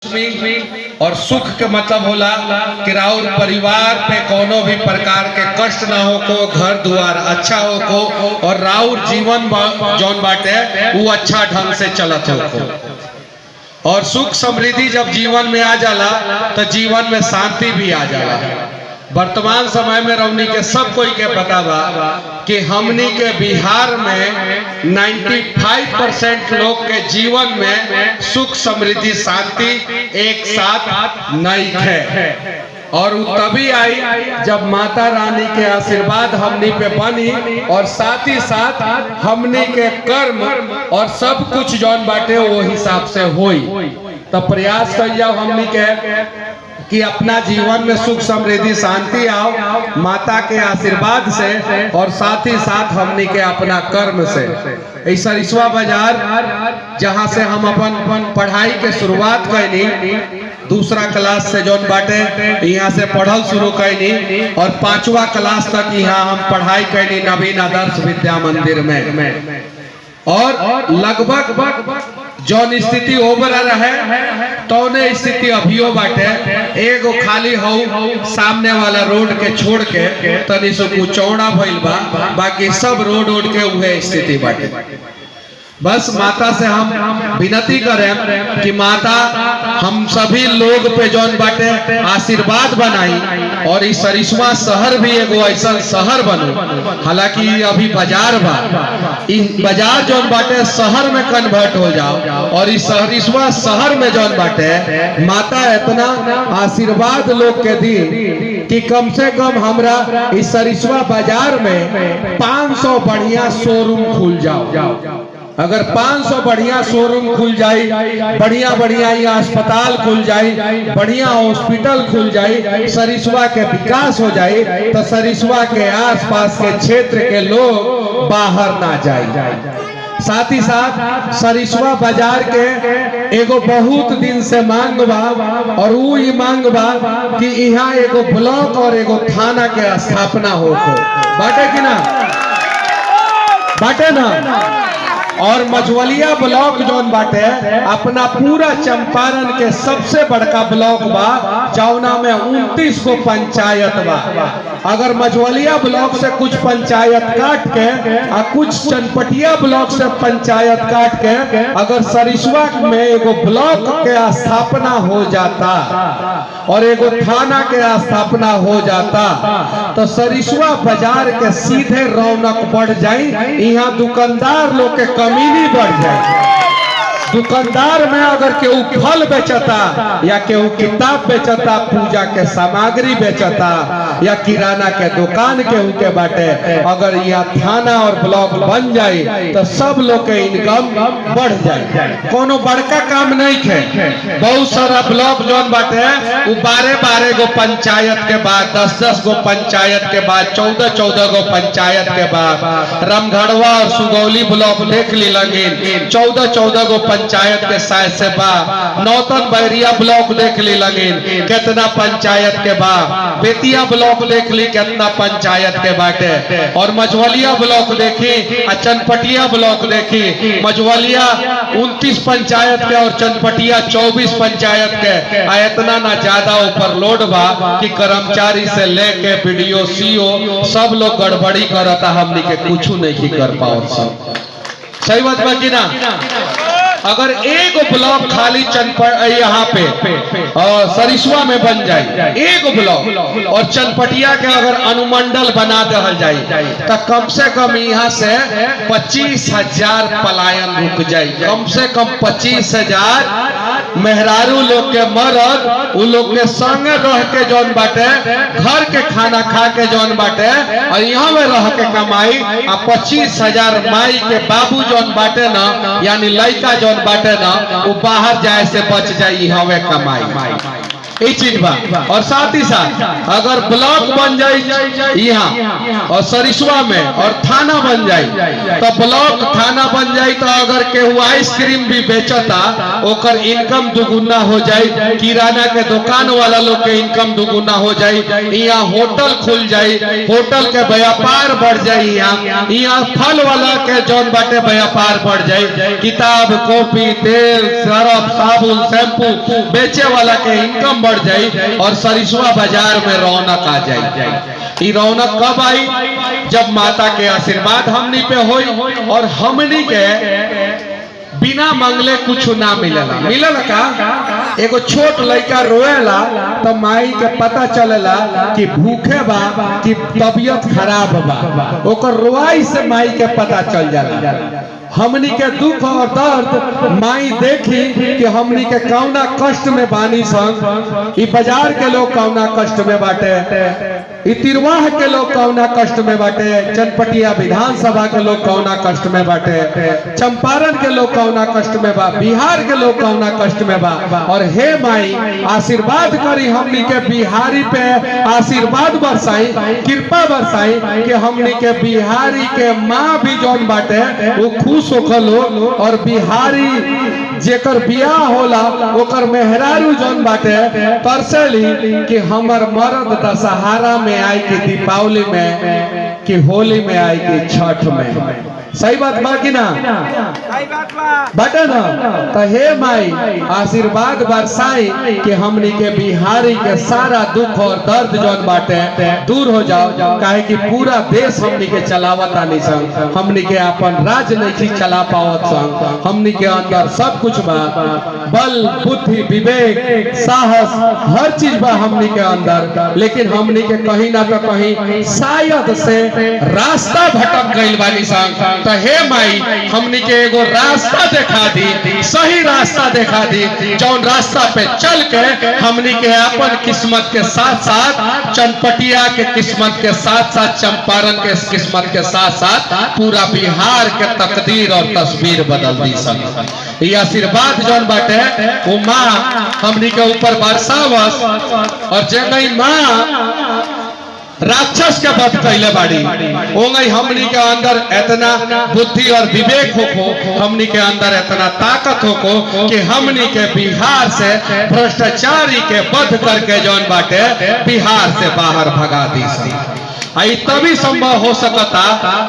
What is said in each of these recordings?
सप्तमी और सुख के मतलब होला कि राउर परिवार पे कोनो भी प्रकार के कष्ट ना हो को, घर द्वार अच्छा हो को और राउर जीवन जौन बाटे वो अच्छा ढंग से चलत हो को। और सुख समृद्धि जब जीवन में आ जाला तो जीवन में शांति भी आ जाला। वर्तमान समय में रौनी के सब कोई के पता बा कि हमनी के बिहार में 95% लोग के जीवन में सुख समृद्धि शांति एक साथ नहीं है। और वो तभी आई जब माता रानी के आशीर्वाद हमनी पे बनी और साथ ही साथ हमनी के कर्म और सब कुछ जौन बाटे वो हिसाब से होई। तो प्रयास करिए हमनी के कि अपना जीवन में सुख समृद्धि शांति आओ माता के आशीर्वाद से और साथ ही साथ हमनी के अपना कर्म से। ऐसा रिश्वा बाजार जहाँ से हम अपन पढ़ाई के शुरुआत कैनी, दूसरा क्लास से जौन बाटे यहाँ से पढ़ल शुरू कैनी और 5वां क्लास तक यहाँ हम पढ़ाई कैनी नवीन आदर्श विद्या मंदिर में। और लगभग जौन स्थिति ओवर रहे तौने स्थिति अभियो बाटे। एगो खाली हो सामने वाला रोड के छोड़ के तनी सो चौड़ा भइल बा, बाकी सब रोड के उहे स्थिति बाटे। बस माता से हम विनती करें कि माता हम सभी लोग पे जौन बाटे आशीर्वाद बनाई और इस सरिस्वा शहर भी एगो ऐसा शहर बनो। हालांकि अभी बाजार बा, बाजार जौन बाटे शहर में कन्वर्ट हो जाओ और इस सरिस्वा शहर में जौन बाटे माता इतना आशीर्वाद लोग के दी कि कम से कम हमरा इस सरिस्वा बाजार में 500 बढ़िया शोरूम खुल जाओ। अगर 500 बढ़िया शोरूम खुल जाए, बढ़िया बढ़िया ये अस्पताल खुल जाए, बढ़िया हॉस्पिटल खुल जाए, सरिस्वा के विकास हो जाए तो सरिस्वा के आसपास के क्षेत्र के लोग बाहर ना जाए। साथ ही साथ सरिस्वा बाजार के एगो बहुत दिन से मांग बा और वो ये मांग बा कि यहाँ एगो ब्लॉक और एगो थाना के स्थापना हो बाटे कि ना बाटे ना। और मझवलिया ब्लॉक जौन बाटे अपना पूरा चंपारण के सबसे बड़का ब्लॉक बा, जौना में 29 को पंचायत बा। अगर मझवलिया ब्लॉक से कुछ पंचायत काट के और कुछ चनपटिया ब्लॉक से पंचायत काट के अगर सरिस्वा में एगो ब्लॉक के स्थापना हो जाता और एगो थाना के स्थापना हो जाता तो सरिस्वा बाजार के सीधे रौनक बढ़ जाई। यहाँ दुकानदार लोग के कमीनी बढ़ जाए। दुकानदार में अगर केहू फल बेचता या केहू किताब बेचता, पूजा के सामग्री बेचता या किराना के दुकान केहू के बाटे, अगर यह थाना और ब्लॉक बन जाए तो सब लोग के इनकम बढ़ जाए। कोनो बड़का काम नहीं है। बहुत सारा ब्लॉक जौन बाटे वो 12 गो पंचायत के बाद, 10 गो पंचायत के बाद, 14 गो पंचायत के बाद रामगढ़वा और सुगौली ब्लॉक देख ली लगिन 14 गो पंचायत के साइज से बा। नौतन बैरिया ब्लॉक देख ली लगिन कितना पंचायत के बा। बेतिया ब्लॉक देख ली कितना पंचायत के बाटे। और मझवलिया ब्लॉक देखी, चनपटिया ब्लॉक देखी। मझवलिया 29 पंचायत के और चनपटिया 24 पंचायत के। इतना ना ज्यादा ऊपर लोड बा कि कर्मचारी से लेके बीडीओ सीओ सब लोग गड़बड़ी करता, हमनी के कुछ नहीं कर पाओ। सही बात बा कि ना। अगर एक ब्लॉक खाली यहाँ पे और सरिस्वा में बन जाए एक ब्लॉक और चनपटिया के अगर अनुमंडल बना दल जाए तो कम से कम यहाँ से 25,000 पलायन रुक जाए। कम से कम 25,000 मेहरारू लोग के मरद उ लोग के संगे रह के जौन बाटे घर के खाना खा के जौन बाटे और यहाँ में रह के कमाई। 25,000 माई के बाबू जौन बाटे ना, यानी लड़का जौन बाटे ना, वो बाहर जाए से बच जाई हवे कमाई। ये चीज बा। और साथ ही साथ अगर ब्लॉक बन जाए यहाँ और सरिसवा में और थाना बन जाए तो ब्लॉक थाना बन जाए तो अगर केहू आइसक्रीम भी बेचता ओकर इनकम दुगुना हो जाए, किराना के दुकान वाला लोग के इनकम दुगुना हो जाए, यहाँ होटल खुल जाए, होटल के व्यापार बढ़ जाए, यहाँ फल वाला के जौन बाटे व्यापार बढ़ जाए, किताब कॉपी तेल सरफ साबुन शैम्पू बेचे वाला के इनकम बढ़ जाए और सरिसवा बाजार में रौनक आ जाए। ये रौनक कब आई? जब माता के आशीर्वाद हमनी पे होई और हमनी के बिना मंगले कुछ ना मिलेला। मिलेला का? एगो छोट लड़का रोएला तो माई के पता चलेला कि भूखे बा कि तबीयत खराब बा, ओकर रोआई से माई के पता चल जाला। हमनी के दुख और दर्द माई देखी कि हमनी के कौना कष्ट में बानी संग, ई बाजार के लोग कौना कष्ट में बाटे, ई तिरवाह के लोग कौना कष्ट में बाटे, चनपटिया विधानसभा के लोग कौना कष्ट में बाटे, चंपारण के लोग कौना कष्ट में बा, बिहार के लोग कौना कष्ट में बा। और हे माई आशीर्वाद करी हमनी के बिहारी पे, आशीर्वाद बरसाई, कृपा बरसाई कि हमनी के बिहारी के माँ भी जौन बाटे वो खुश होखलो और बिहारी जेकर बियाह होला ओकर मेहरारू जौन बाटे तरसली कि हमर मर्द दशहरा में आई कि दीपावली में कि होली में आई कि छठ में। सही बात बा कि ना? सही बात बाटे ना? तो हे माई आशीर्वाद बरसाई कि हमनी के बिहारी के सारा दुख और दर्द जौन बाटे दूर हो जाओ, काहे कि पूरा देश हमनी के चलावत आनी संग, हमनी के अपन राज नहीं चला पावत संग, हमनी के अंदर सब कुछ बा, बल बुद्धि विवेक साहस हर चीज बा हमनी के अंदर, लेकिन हमनी के कहीं ना तो कहीं शायद से रास्ता भटक गइल बानी संग। तो हे माई हमनी के एगो रास्ता दिखा दी, सही रास्ता दिखा दी, जौन रास्ता पे चल के हमनी के अपन किस्मत के साथ साथ चनपटिया के किस्मत के साथ साथ चंपारण के किस्मत के साथ साथ पूरा बिहार के तकदीर और तस्वीर बदल दी सक। ये आशीर्वाद जौन बाटे वो माँ हमनी के ऊपर बरसावस और जगह माँ राक्षस के वध कैले बाड़ी ओंगई हमनी के अंदर इतना बुद्धि और विवेक होको, हमनी के अंदर इतना ताकत होको कि हमनी के बिहार से भ्रष्टाचारी के वध करके जौन बाटे बिहार से बाहर भगा दी सी। आई तभी संभव हो सकता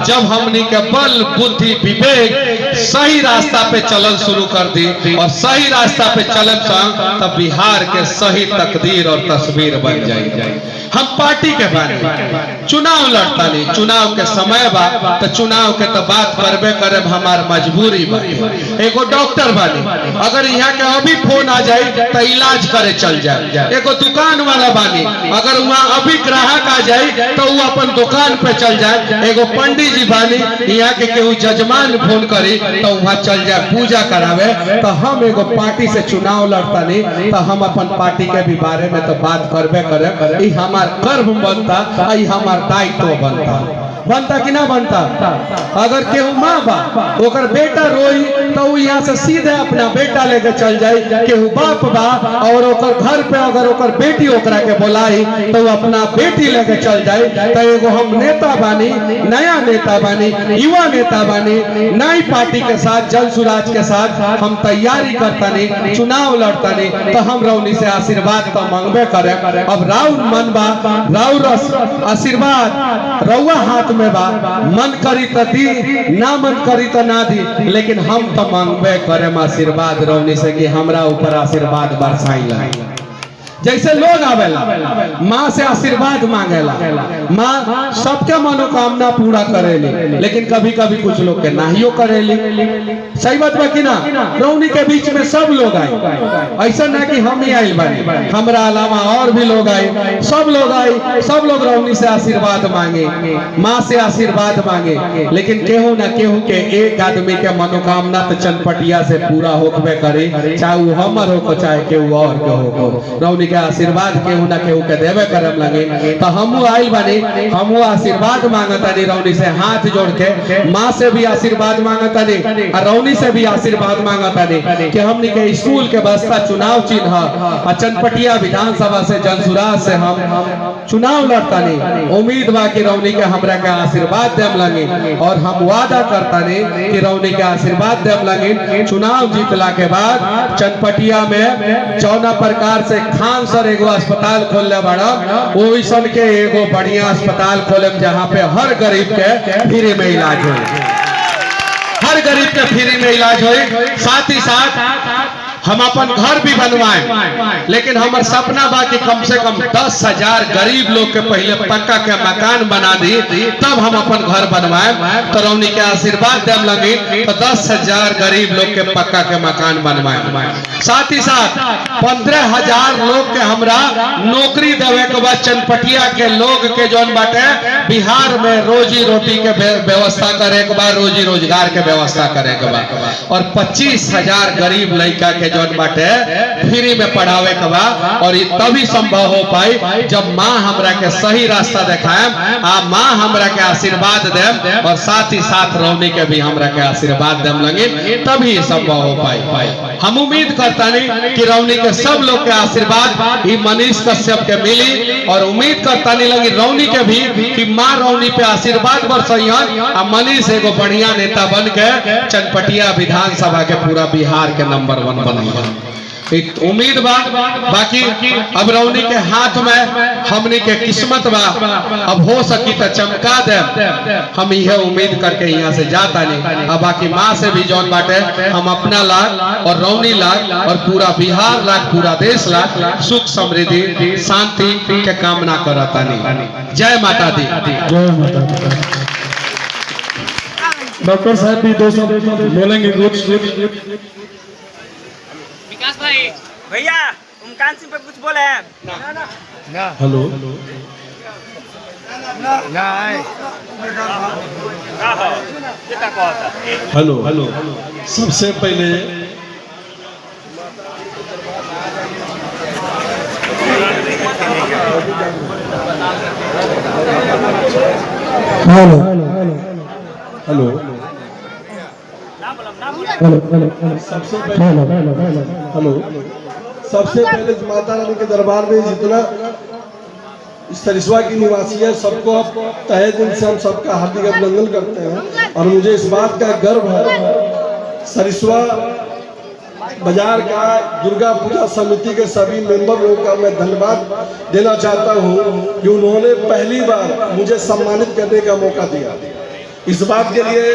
जब हमनी के बल बुद्धि विवेक सही रास्ता पे चलल शुरू कर दी और सही रास्ता पे चलन संग तब बिहार के सही तकदीर और तस्वीर बन जाए। हम पार्टी के बारे में चुनाव लड़ता नहीं, चुनाव के समय बा तो चुनाव के तो बात करबे करे, हमार मजबूरी बा। एगो डॉक्टर बानी अगर यहाँ के अभी फोन आ जाए तो इलाज करे चल जाए, एगो दुकान वाला बानी अगर वहाँ अभी ग्राहक आ जाए तो वो अपन दुकान पे चल जाए, एगो पंडित जी बानी यहाँ के केहू जजमान फोन करी तो वहाँ चल जाए पूजा करावे। तो हम एगो पार्टी से चुनाव लड़ता नहीं तो हम अपन पार्टी के भी बारे में तो बात करबे करे, हमार कर्म बनता, हमार दायित्व बनता कि ना बनता। अगर केहू माँ बा ओकर बेटा रोई तो यहाँ से सीधे अपना बेटा लेके चल जाए, केहू बाप बा और ओकर घर पे अगर ओकर बेटी ओकरा के बुलाई तो वो अपना बेटी लेके चल जाए। तो एगो हम नेता बानी, नया नेता बानी, युवा नेता बानी, नई पार्टी के साथ जन सुराज के साथ हम तैयारी करता नहीं, चुनाव लड़ता नहीं तो हम रौनी से आशीर्वाद तो मांगबे करे। अब राउर मन बा, राउर आशीर्वाद रउआ हाथ में बा, मन करी तो दी ना मन करी तो ना दी, लेकिन हम तो मांगबे करे आशीर्वाद रौनी से कि हमरा ऊपर आशीर्वाद बरसाइला। जैसे लोग आवेला माँ से आशीर्वाद मांगेला, माँ सबके मनोकामना पूरा करेली, लेकिन कभी कभी कुछ लोग के नाहियो करेली। सही बात बा कि ना? रौनी के बीच में सब लोग आए, ऐसा ना कि हम ही आए बानी, हमरा अलावा और भी लोग आए, सब लोग आए, सब लोग रौनी से आशीर्वाद मांगे, माँ से आशीर्वाद मांगे, लेकिन केहू ना केहू के एक आदमी के मनोकामना तो चनपटिया से पूरा होकबे करे, चाहे वो हमर हो चाहे केहू और के हो। रौनी रौनी के आशीर्वाद केहू ना केहू के देवे करम लगे। तो हमू आइल बानी, हमू आशीर्वाद मांगतानी रौनी से हाथ जोड़ के, माँ से भी आशीर्वाद मांगतानी और रौनी से भी आशीर्वाद मांगतानी कि हमनी के स्कूल के बस्ता चुनाव चिन्ह और चनपटिया विधानसभा से जनसुराज से हम चुनाव लड़तानी। उम्मीद बा कि रौनी के हमरा के आशीर्वाद देम लगे और हम वादा करतानी कि रौनी के आशीर्वाद देम लगे। चुनाव जीतला के बाद चनपटिया में जौना प्रकार से खान सर एगो अस्पताल खोलने बड़ा, वैसन के एगो बढ़िया अस्पताल खोले जहाँ पे हर गरीब के फ्री में इलाज हो, हर गरीब के फ्री में इलाज हो। साथ ही साथ हम अपन घर भी बनवाए, लेकिन हमार सपना बा कि कम से कम 10,000 गरीब लोग के पहले पक्का के मकान बना दी, तब हम अपन घर बनवाए। तो रौनी के आशीर्वाद देम लगी तो 10,000 गरीब लोग के पक्का के मकान बनवाए। साथ ही साथ 15,000 लोग के हमरा नौकरी देवे के बाद चनपटिया के लोग के जौन बाटे बिहार में रोजी रोटी के व्यवस्था करे के बाद, रोजी रोजगार के व्यवस्था करे के बाद, और 25,000 गरीब लड़का के जौन बाटे फ्री में पढ़ावे के बा। और ये तभी संभव हो पाई जब माँ हमरा के सही रास्ता दिखाए, माँ हमरा के आशीर्वाद देम और साथ ही साथ रौनी के भी हमरा के आशीर्वाद देम लगे, तभी संभव हो पाई। हम उम्मीद करता नहीं कि रौनी के सब लोग के आशीर्वाद ही मनीष कश्यप के मिली, और उम्मीद करता नहीं लगी रौनी के भी कि माँ रौनी पे आशीर्वाद बरसैहन आ मनीष एगो बढ़िया नेता बन के चनपटिया विधानसभा के पूरा बिहार के नंबर 1 बन। एक उम्मीद बा, बाकी अब रौनी के हाथ में हमनी के किस्मत बा, अब हो सकी तो चमका दे। हम यह उम्मीद करके यहाँ से जाता नहीं। अब बाकी माँ से भी जौन बाटे हम अपना लाख और रौनी लाख और पूरा बिहार लाख, पूरा देश लाख सुख समृद्धि शांति के कामना करता नहीं। जय माता दी। जय माता दी। डॉक्टर साहब भी 2 शब्द बोलेंगे कुछ। विकास भाई भैया उमकान सिंह पे कुछ बोले हैं ना? हेलो हेलो हेलो सबसे पहले हेलो हेलो सबसे पहले माता रानी के दरबार में जितना सरिस्वा की निवासी है सबको तहे दिल से हम सबका हार्दिक अभिनंदन करते हैं। और मुझे इस बात का गर्व है सरिस्वा बाजार का दुर्गा पूजा समिति के सभी मेंबर लोगों का मैं धन्यवाद देना चाहता हूं कि उन्होंने पहली बार मुझे सम्मानित करने का मौका दिया। इस बात के लिए